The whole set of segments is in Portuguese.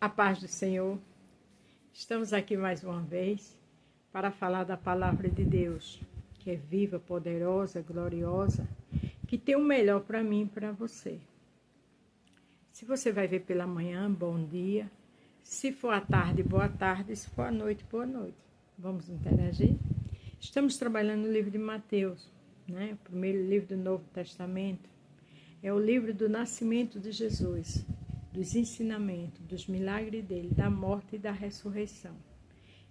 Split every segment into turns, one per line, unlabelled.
A paz do Senhor. Estamos aqui mais uma vez para falar da palavra de Deus, que é viva, poderosa, gloriosa, que tem o melhor para mim e para você. Se você vai ver pela manhã, bom dia. Se for à tarde, boa tarde. Se for à noite, boa noite. Vamos interagir? Estamos trabalhando no livro de Mateus, né? O primeiro livro do Novo Testamento. É o livro do nascimento de Jesus, dos ensinamentos, dos milagres dele, da morte e da ressurreição.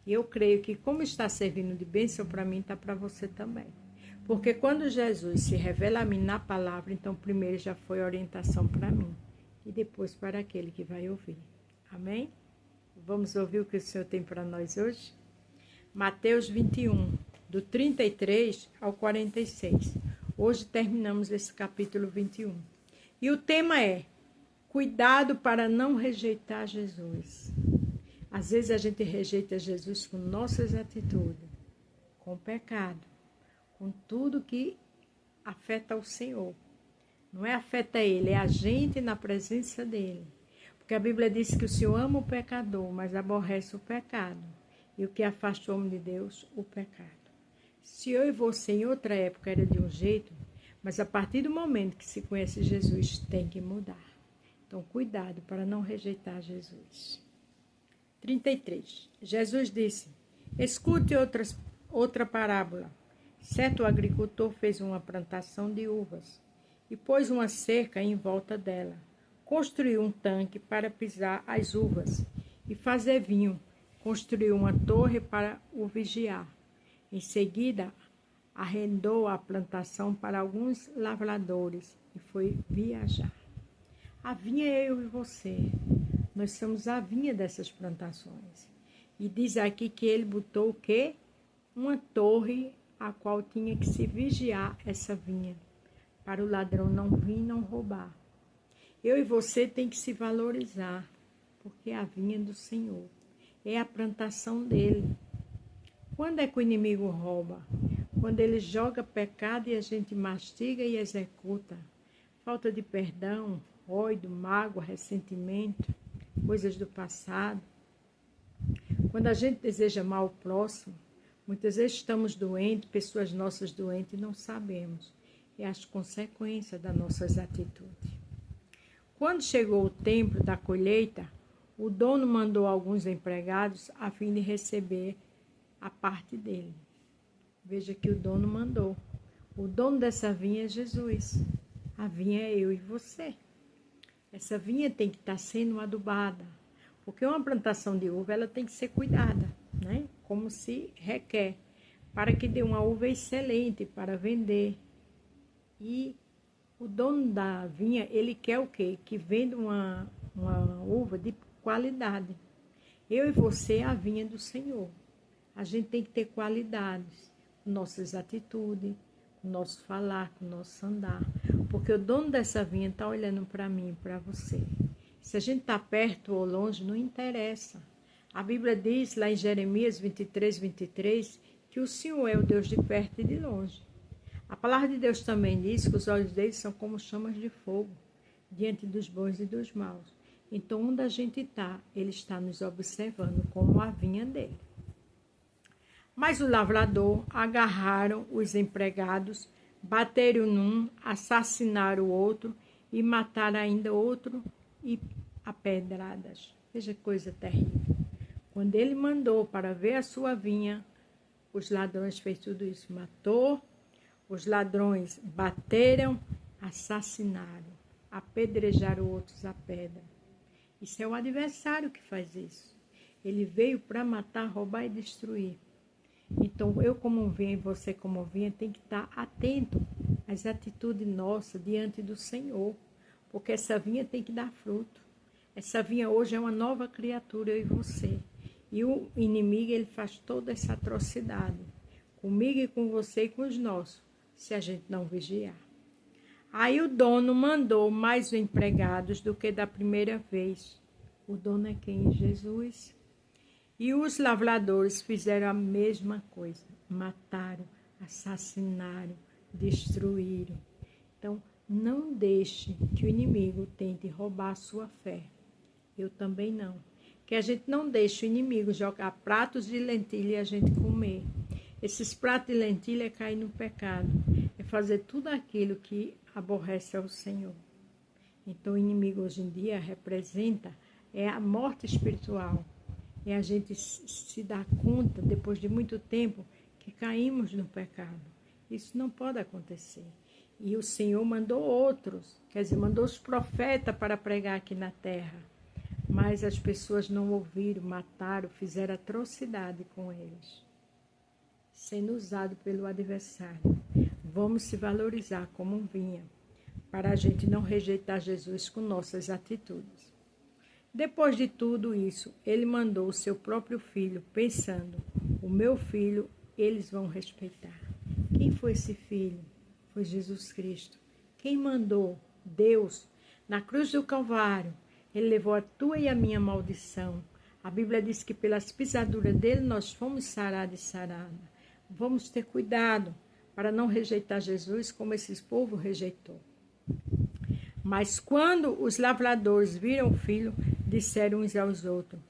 E eu creio que como está servindo de bênção para mim, está para você também. Porque quando Jesus se revela a mim na palavra, então primeiro já foi orientação para mim e depois para aquele que vai ouvir. Amém? Vamos ouvir o que o Senhor tem para nós hoje? Mateus 21, do 33 ao 46. Hoje terminamos esse capítulo 21. E o tema é: cuidado para não rejeitar Jesus. Às vezes a gente rejeita Jesus com nossas atitudes, com o pecado, com tudo que afeta o Senhor. Não é afeta Ele, é a gente na presença dEle. Porque a Bíblia diz que o Senhor ama o pecador, mas aborrece o pecado. E o que afasta o homem de Deus? O pecado. Se eu e você em outra época era de um jeito, mas a partir do momento que se conhece Jesus, tem que mudar. Então, cuidado para não rejeitar Jesus. 33. Jesus disse: escute outra parábola. Certo agricultor fez uma plantação de uvas e pôs uma cerca em volta dela. Construiu um tanque para pisar as uvas e fazer vinho. Construiu uma torre para o vigiar. Em seguida, arrendou a plantação para alguns lavradores e foi viajar. A vinha é eu e você. Nós somos a vinha dessas plantações. E diz aqui que ele botou o quê? Uma torre a qual tinha que se vigiar essa vinha, para o ladrão não vir e não roubar. Eu e você tem que se valorizar, porque é a vinha do Senhor. É a plantação dele. Quando é que o inimigo rouba? Quando ele joga pecado e a gente mastiga e executa. Falta de perdão, ódio, mágoa, ressentimento, coisas do passado. Quando a gente deseja mal ao próximo, muitas vezes estamos doentes, pessoas nossas doentes e não sabemos. É as consequências das nossas atitudes. Quando chegou o tempo da colheita, o dono mandou alguns empregados a fim de receber a parte dele. Veja que o dono mandou. O dono dessa vinha é Jesus. A vinha é eu e você. Essa vinha tem que estar sendo adubada. Porque uma plantação de uva, ela tem que ser cuidada, né? Como se requer, para que dê uma uva excelente para vender. E o dono da vinha, ele quer o quê? Que venda uma uva de qualidade. Eu e você é a vinha do Senhor. A gente tem que ter qualidades, com nossas atitudes, com o nosso falar, com o nosso andar. Porque o dono dessa vinha está olhando para mim e para você. Se a gente está perto ou longe, não interessa. A Bíblia diz lá em Jeremias 23, 23, que o Senhor é o Deus de perto e de longe. A palavra de Deus também diz que os olhos dele são como chamas de fogo, diante dos bons e dos maus. Então, onde a gente está, ele está nos observando como a vinha dele. Mas o lavrador agarraram os empregados, bateram num, assassinaram o outro e mataram ainda outro e a pedradas. Veja que coisa terrível. Quando ele mandou para ver a sua vinha, os ladrões fez tudo isso. Matou, os ladrões bateram, assassinaram, apedrejaram outros a pedra. Isso é o adversário que faz isso. Ele veio para matar, roubar e destruir. Então, eu como vinha e você como vinha, tem que estar atento às atitudes nossas diante do Senhor. Porque essa vinha tem que dar fruto. Essa vinha hoje é uma nova criatura, eu e você. E o inimigo, ele faz toda essa atrocidade. Comigo e com você e com os nossos, se a gente não vigiar. Aí o dono mandou mais empregados do que da primeira vez. O dono é quem? Jesus. E os lavradores fizeram a mesma coisa. Mataram, assassinaram, destruíram. Então, não deixe que o inimigo tente roubar a sua fé. Eu também não. que a gente não deixe o inimigo jogar pratos de lentilha e a gente comer. Esses pratos de lentilha é cair no pecado, é fazer tudo aquilo que aborrece ao Senhor. Então o inimigo hoje em dia representa a morte espiritual. É a gente se dar conta, depois de muito tempo, que caímos no pecado. Isso não pode acontecer. E o Senhor mandou outros, quer dizer, mandou os profetas para pregar aqui na terra. Mas as pessoas não ouviram, mataram, fizeram atrocidade com eles. Sendo usado pelo adversário. Vamos se valorizar como vinha, para a gente não rejeitar Jesus com nossas atitudes. Depois de tudo isso, ele mandou o seu próprio filho, pensando, o meu filho eles vão respeitar. Quem foi esse filho? Foi Jesus Cristo. Quem mandou? Deus. Na cruz do Calvário, ele levou a tua e a minha maldição. A Bíblia diz que pelas pisaduras dele nós fomos sarados e saradas. Vamos ter cuidado para não rejeitar Jesus como esse povo rejeitou. Mas quando os lavradores viram o filho, disseram uns aos outros,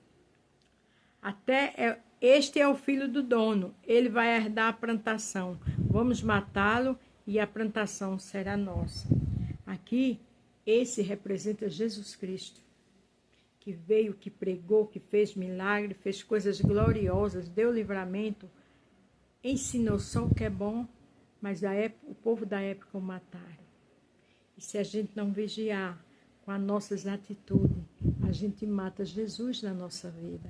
este é o filho do dono, ele vai herdar a plantação. Vamos matá-lo e a plantação será nossa. Aqui, esse representa Jesus Cristo, que veio, que pregou, que fez milagre, fez coisas gloriosas, deu livramento, ensinou só o que é bom, mas o povo da época o mataram. E se a gente não vigiar com as nossas atitudes, a gente mata Jesus na nossa vida.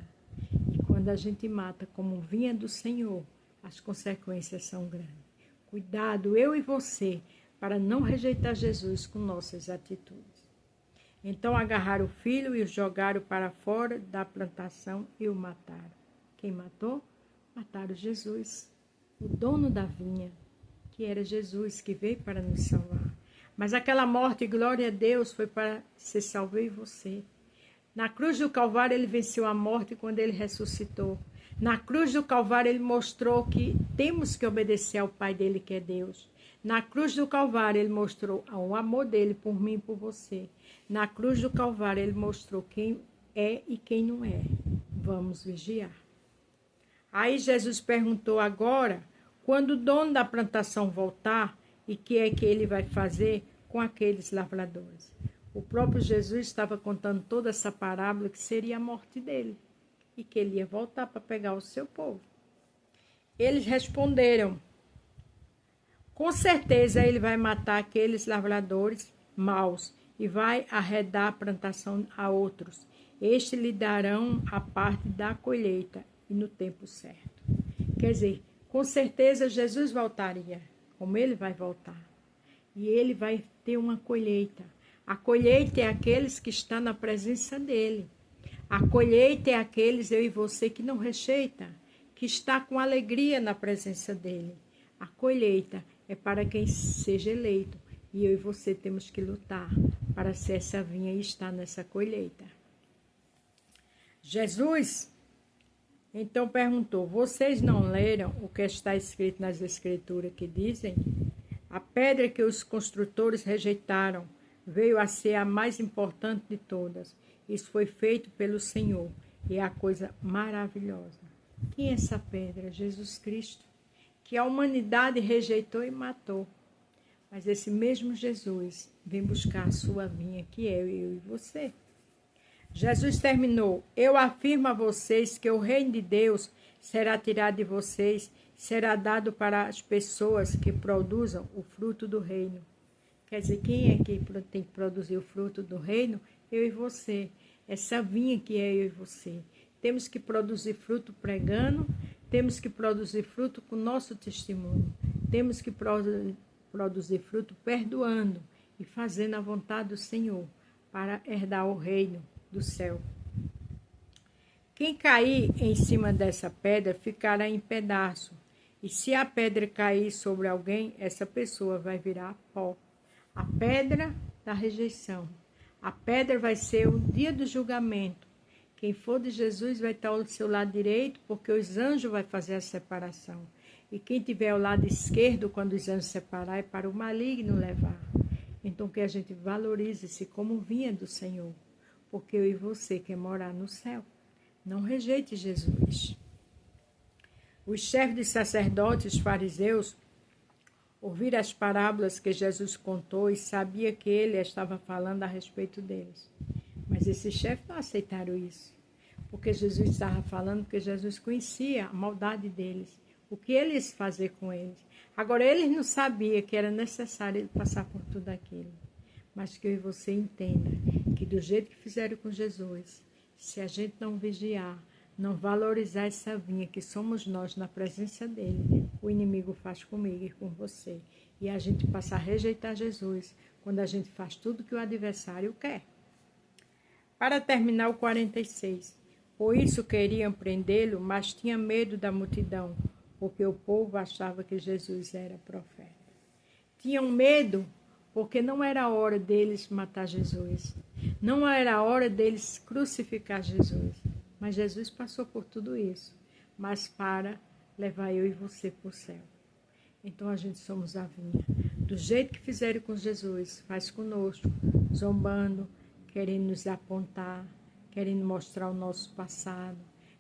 E quando a gente mata como vinha do Senhor, as consequências são grandes. Cuidado, eu e você, para não rejeitar Jesus com nossas atitudes. Então agarraram o filho e o jogaram para fora da plantação e o mataram. Quem matou? Mataram Jesus, o dono da vinha, que era Jesus, que veio para nos salvar. Mas aquela morte, glória a Deus, foi para ser salve você. Na cruz do Calvário ele venceu a morte quando ele ressuscitou. Na cruz do Calvário ele mostrou que temos que obedecer ao Pai dele, que é Deus. Na cruz do Calvário ele mostrou o amor dele por mim e por você. Na cruz do Calvário ele mostrou quem é e quem não é. Vamos vigiar. Aí Jesus perguntou agora, quando o dono da plantação voltar, e que é que ele vai fazer com aqueles lavradores? O próprio Jesus estava contando toda essa parábola que seria a morte dele e que ele ia voltar para pegar o seu povo. Eles responderam, com certeza ele vai matar aqueles lavradores maus e vai arredar a plantação a outros. Estes lhe darão a parte da colheita e no tempo certo. Quer dizer, com certeza Jesus voltaria, como ele vai voltar. E ele vai ter uma colheita. A colheita é aqueles que estão na presença dele. A colheita é aqueles, eu e você, que não rejeita, que está com alegria na presença dele. A colheita é para quem seja eleito. E eu e você temos que lutar para ser essa vinha e estar nessa colheita. Jesus, então, perguntou, vocês não leram o que está escrito nas Escrituras que dizem? A pedra que os construtores rejeitaram veio a ser a mais importante de todas. Isso foi feito pelo Senhor e é a coisa maravilhosa. Quem é essa pedra? Jesus Cristo, que a humanidade rejeitou e matou. Mas esse mesmo Jesus vem buscar a sua vinha, que é eu e você. Jesus terminou, eu afirmo a vocês que o reino de Deus será tirado de vocês, será dado para as pessoas que produzam o fruto do reino. Quer dizer, quem é que tem que produzir o fruto do reino? Eu e você. Essa vinha que é eu e você. Temos que produzir fruto pregando, temos que produzir fruto com nosso testemunho, temos que produzir fruto perdoando e fazendo a vontade do Senhor para herdar o reino do céu. Quem cair em cima dessa pedra ficará em pedaço, e se a pedra cair sobre alguém, essa pessoa vai virar pó. A pedra da rejeição. A pedra vai ser o dia do julgamento. Quem for de Jesus vai estar ao seu lado direito, porque os anjos vão fazer a separação. E quem tiver ao lado esquerdo, quando os anjos separar, é para o maligno levar. Então que a gente valorize-se como vinha do Senhor. Porque eu e você quer morar no céu. Não rejeite Jesus. Os chefes de sacerdotes, fariseus, ouviram as parábolas que Jesus contou e sabia que ele estava falando a respeito deles. Mas esses chefes não aceitaram isso, porque Jesus estava falando, porque Jesus conhecia a maldade deles, o que eles faziam com eles. Agora, eles não sabiam que era necessário ele passar por tudo aquilo. Mas que eu e você entenda que do jeito que fizeram com Jesus, se a gente não vigiar, não valorizar essa vinha que somos nós na presença dele, o inimigo faz comigo e com você. E a gente passa a rejeitar Jesus quando a gente faz tudo que o adversário quer. Para terminar o 46. Por isso queriam prendê-lo, mas tinha medo da multidão, porque o povo achava que Jesus era profeta. Tinham medo porque não era a hora deles matar Jesus. Não era a hora deles crucificar Jesus. Mas Jesus passou por tudo isso, mas para levar eu e você para o céu. Então a gente somos a vinha. Do jeito que fizeram com Jesus, faz conosco, zombando, querendo nos apontar, querendo mostrar o nosso passado,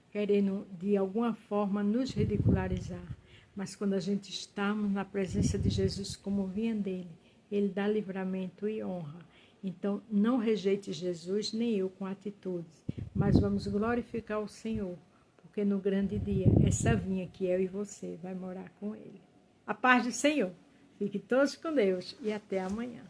querendo de alguma forma nos ridicularizar. Mas quando a gente estamos na presença de Jesus como vinha dele, ele dá livramento e honra. Então, não rejeite Jesus, nem eu com atitudes, mas vamos glorificar o Senhor, porque no grande dia, essa vinha que eu e você vai morar com ele. A paz do Senhor. Fique todos com Deus e até amanhã.